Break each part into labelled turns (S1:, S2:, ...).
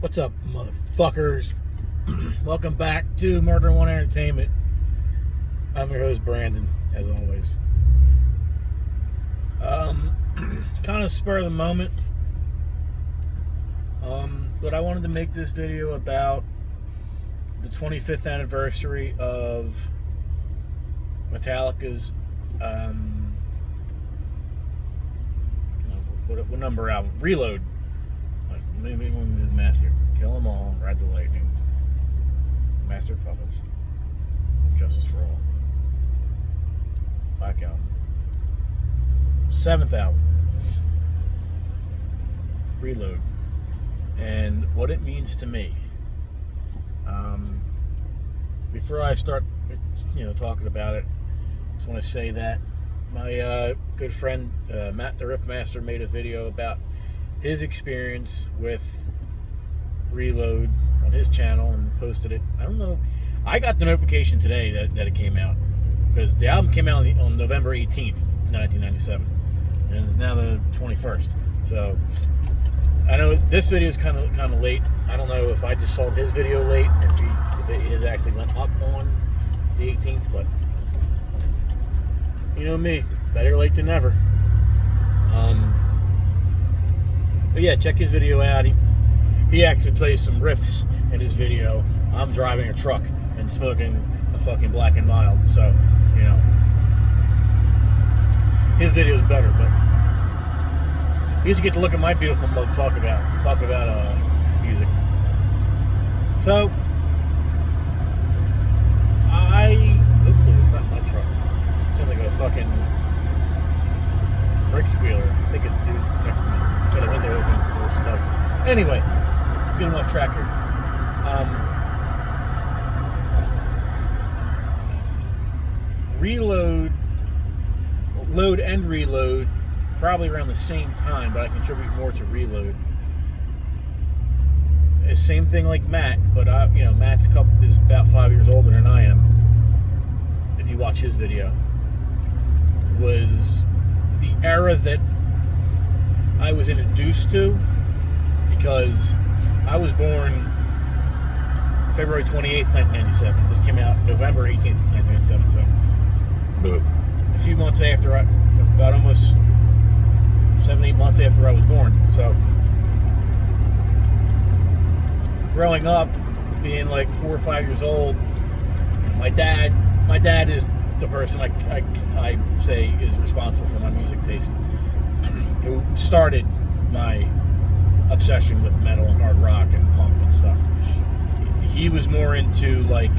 S1: What's up, motherfuckers? Welcome back to Murder One Entertainment. I'm your host, Brandon, as always. Kind of spur of the moment. But I wanted to make this video about the 25th anniversary of Metallica's what number album? Reload. Maybe we'll do the math here. Kill 'Em All, Ride the Lightning, Master of Puppets, Justice for All, Black Album, 7th album, Reload, and what it means to me. Before I start, talking about it, I just want to say that my good friend Matt the Riffmaster made a video about his experience with Reload on his channel and posted it. I don't know. I got the notification today that it came out, because the album came out on November 18th, 1997, and it's now the 21st. So I know this video is kind of late. I don't know if I just saw his video late or if it has actually went up on the 18th, but you know me, better late than never. But yeah, check his video out. He actually plays some riffs in his video. I'm driving a truck and smoking a fucking Black and Mild, so his video is better. But you get to look at my beautiful mug talk about music. So hopefully it's not my truck. It sounds like a fucking brake squealer. I think it's the dude next to me. Got a window open for the smoke. Anyway, getting off track here. Load and Reload, probably around the same time, but I contribute more to Reload. The same thing like Matt, but Matt's is about 5 years older than I am. If you watch his video, was the era that I was introduced to, because I was born February 28th, 1997. This came out November 18th, 1997. So a few months after about almost 7-8 months after I was born. So growing up, being like 4 or 5 years old, my dad is the person I say is responsible for my music taste, who started my obsession with metal and hard rock and punk and stuff. He was more into like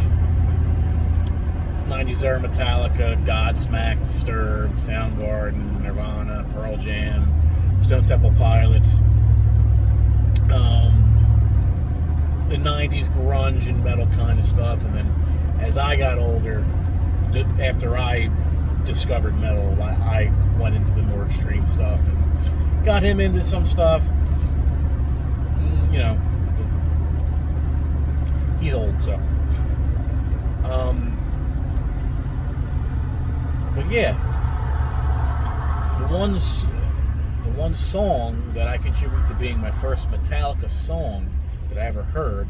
S1: 90s era Metallica, Godsmack, Disturbed, Soundgarden, Nirvana, Pearl Jam, Stone Temple Pilots, the 90s grunge and metal kind of stuff. And then as I got older, after I discovered metal, I went into the more extreme stuff and got him into some stuff. He's old, so. But yeah, the one song that I contribute to being my first Metallica song that I ever heard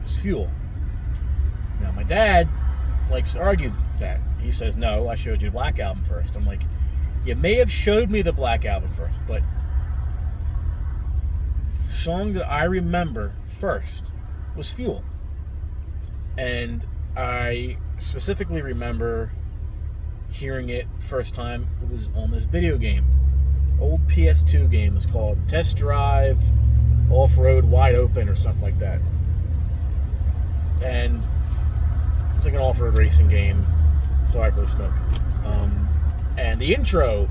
S1: was Fuel. Now, my dad likes to argue that. He says, no, I showed you the Black Album first. I'm like, you may have showed me the Black Album first, but the song that I remember first was Fuel. And I specifically remember hearing it first time. It was on this video game, old PS2 game. It was called Test Drive Off-Road Wide Open or something like that. And it's like an off-road racing game. Sorry for the smoke. And the intro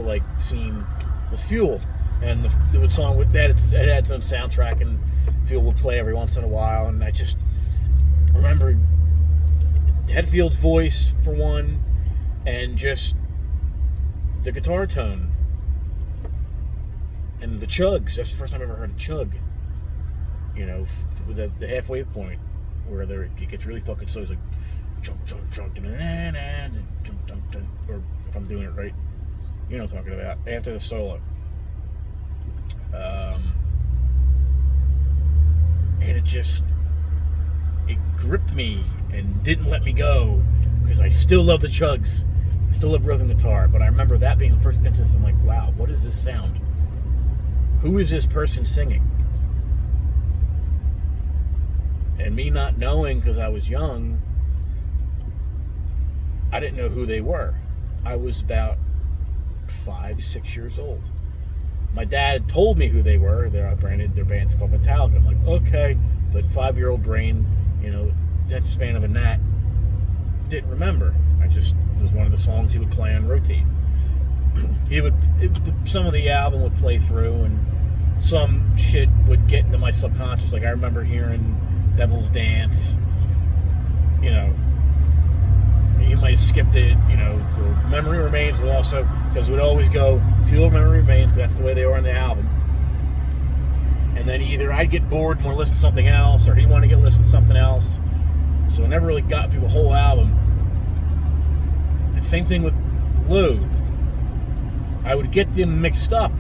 S1: like scene was Fuel, and the song with that, it had its own soundtrack, and Fuel would play every once in a while. And I just remember Hetfield's voice for one, and just the guitar tone and the chugs. That's the first time I ever heard a chug. With the halfway point where it gets really fucking slow. It's like chunk, chunk, chunk, chunk, chunk, chunk, or if I'm doing it right, you know what I'm talking about. After the solo, and it gripped me and didn't let me go, because I still love the Chugs. I still love rhythm guitar, but I remember that being the first instance. I'm like, wow, what is this sound? Who is this person singing? And me not knowing, because I was young, I didn't know who they were. I was about 5, 6 years old. My dad told me who they were. Their band's called Metallica. I'm like, okay, but 5-year-old brain, attention span of a gnat, didn't remember. It was one of the songs he would play on rotate. Some of the album would play through, and some shit would get into my subconscious. Like, I remember hearing Devil's Dance. You might have skipped it. Memory Remains was also, because it would always go Fuel Memory Remains, because that's the way they were on the album. And then either I'd get bored and want to listen to something else, or he'd want to listen to something else. So I never really got through the whole album. And same thing with Load. I would get them mixed up,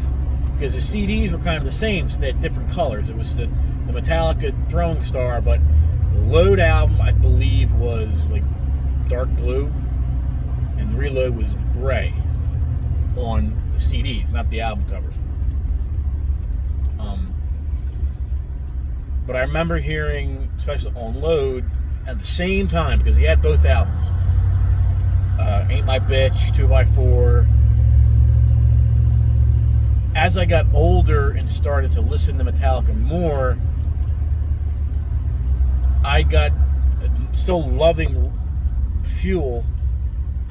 S1: because the CDs were kind of the same, so they had different colors. It was the Metallica Throwing Star, but the Load album, I believe, was like dark blue, and Reload was gray on the CDs, not the album covers. But I remember hearing, especially on Load, at the same time, because he had both albums, Ain't My Bitch, 2x4. As I got older and started to listen to Metallica more, I got, still loving Fuel,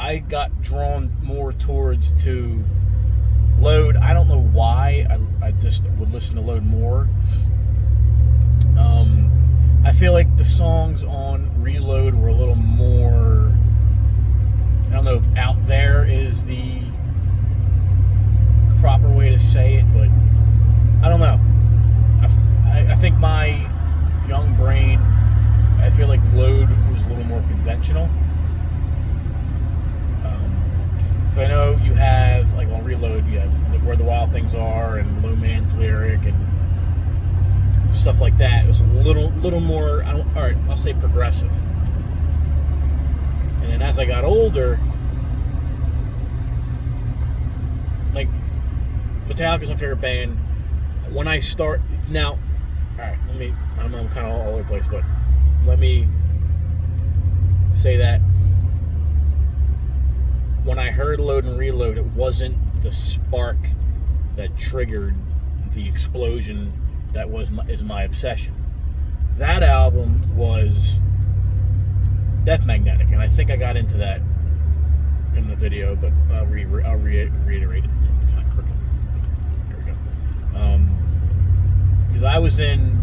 S1: I got drawn more towards to Load. I don't know why. I just would listen to Load more. I feel like the songs on Reload were a little more, I don't know if out there is the proper way to say it, but I don't know. I think my young brain, I feel like Load was a little more conventional. So I know you have, like on Reload, you have Where the Wild Things Are and Low Man's Lyric and stuff like that. It was a little more, I'll say progressive. And then as I got older, like, Metallica's my favorite band. When I start, now, alright, I'm kind of all over the place, but let me say that when I heard Load and Reload, it wasn't the spark that triggered the explosion that is my obsession. That album was Death Magnetic, and I think I got into that in the video, but I'll reiterate it. It's kind of crooked. There we go. Because I was in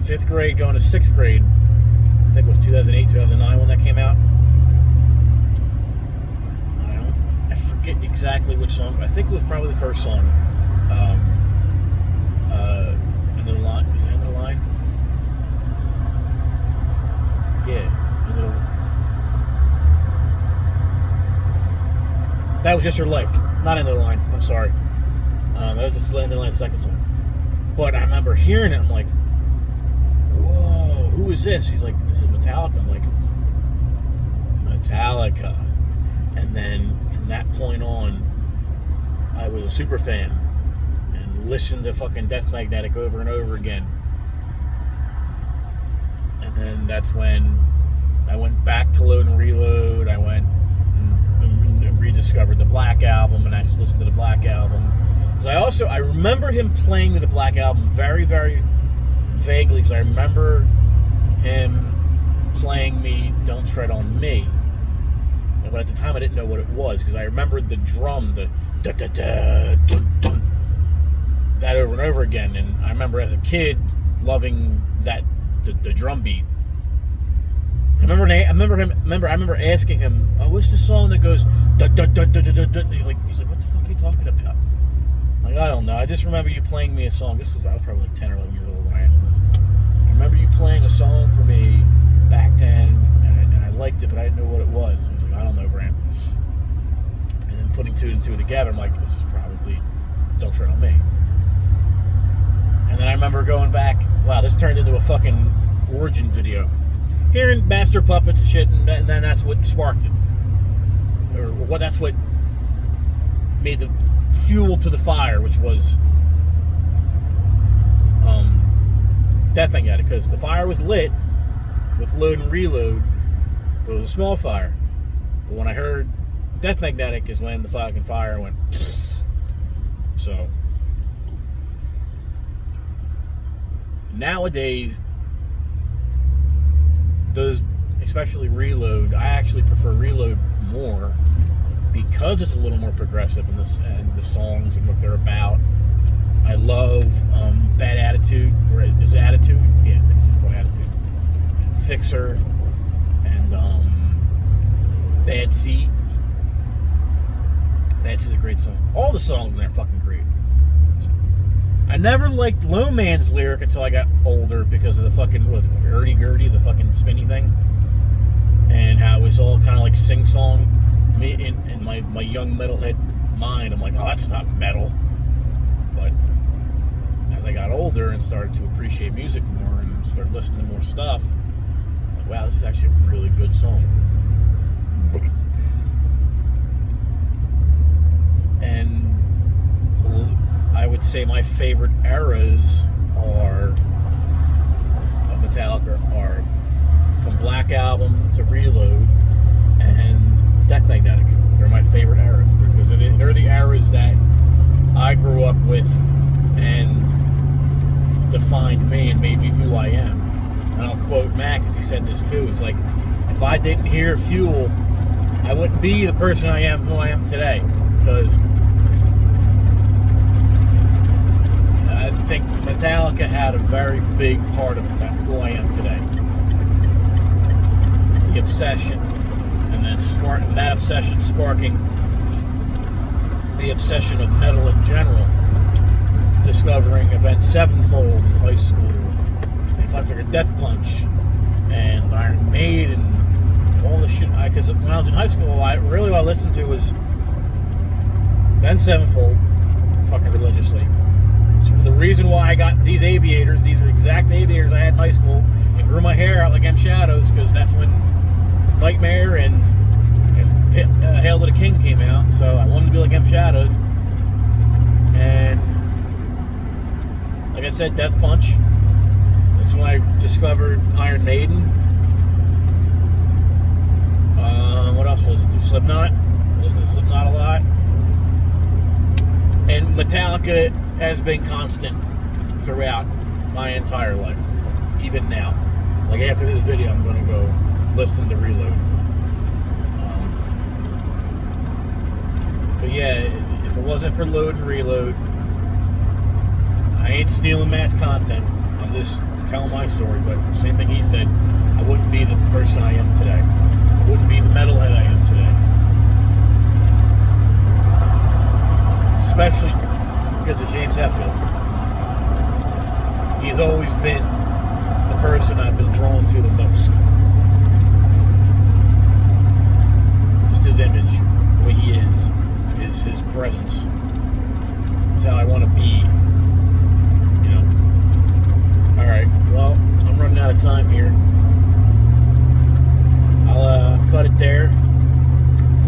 S1: 5th grade going to 6th grade. I think it was 2008, 2009 when that came out. I forget exactly which song. I think it was probably the first song. End of the Line. Is it End of the Line? Yeah. That Was Just Your Life. Not End of the Line. I'm sorry. That was the End of the Line second song. But I remember hearing it. I'm like, whoa, who is this? He's like, this is Metallica. I'm like, Metallica. And then from that point on, I was a super fan and listened to fucking Death Magnetic over and over again. And then that's when I went back to Load and Reload. I went and rediscovered the Black Album, and I listened to the Black Album. So I remember him playing the Black Album very, very vaguely, because I remember him playing me Don't Tread on Me. But at the time I didn't know what it was, because I remembered the drum, the da-da-da, dun-dun, that over and over again. And I remember as a kid loving that, the drum beat. I remember asking him, "Oh, what's the song that goes da da da da da da?" He's like, "What the fuck are you talking about?" I'm like, I don't know. I just remember you playing me a song. I was probably like 10 or 11 years old when I asked him this. I remember you playing a song for me back then, and I liked it, but I didn't know what it was. I was like, I don't know, Graham. And then putting two and two together, I'm like, this is probably Don't Tread on Me. And then I remember going back wow, this turned into a fucking origin video. Hearing Master Puppets and shit, and then that's what sparked it. Or what? That's what made the fuel to the fire, which was Death Magnetic, because the fire was lit with Load and Reload, but it was a small fire. But when I heard Death Magnetic is when the fucking fire went. So nowadays, those, especially Reload, I actually prefer Reload more because it's a little more progressive in this and the songs and what they're about. I love Bad Attitude, or is it Attitude? Yeah, I think it's called Attitude. And Fixer, and Bad Seat. Bad Seat's a great song. All the songs in there are fucking great. I never liked Low Man's lyric until I got older because of the fucking, what was it, hurdy-gurdy, the fucking spinny thing. And how it was all kind of like sing-song. Me, in my young metalhead mind, I'm like, oh, that's not metal. But as I got older and started to appreciate music more and started listening to more stuff, I'm like, wow, this is actually a really good song. And I would say my favorite eras of Metallica are from Black Album to Reload and Death Magnetic. They're my favorite eras because they're the eras that I grew up with and defined me and made me who I am. And I'll quote Mac, because he said this too. It's like, if I didn't hear Fuel, I wouldn't be the person I am, who I am today. Because I think Metallica had a very big part of who I am today. The obsession, and then that obsession sparking the obsession of metal in general. Discovering Avenged Sevenfold in high school, and if I figured Death Punch and Iron Maiden, all the shit. Because when I was in high school, what I listened to was Avenged Sevenfold, fucking religiously. So the reason why I got these aviators, these are exact aviators I had in high school, and grew my hair out like M Shadows, because that's when Nightmare and Hail to the King came out. So I wanted to be like M Shadows, and like I said, Death Punch. That's when I discovered Iron Maiden. What else was it? Slipknot. I listened to Slipknot a lot. And Metallica has been constant throughout my entire life, even now. Like after this video, I'm going to go listen to Reload. But yeah, if it wasn't for Load and Reload, I ain't stealing Matt's content. I'm just telling my story. But same thing he said, I wouldn't be the person I am today. I wouldn't be the metalhead I am today. Especially because of James Hetfield. He's always been the person I've been drawn to the most. Just his image, the way he is his presence. It's how I want to be. Alright, well, I'm running out of time here. I'll cut it there.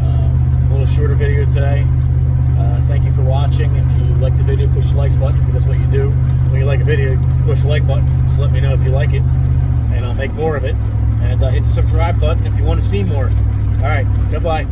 S1: A little shorter video today. Thank you for watching. If you like the video, push the like button, because that's what you do. When you like a video, push the like button. Just let me know if you like it, and I'll make more of it. And hit the subscribe button if you want to see more. Alright, goodbye.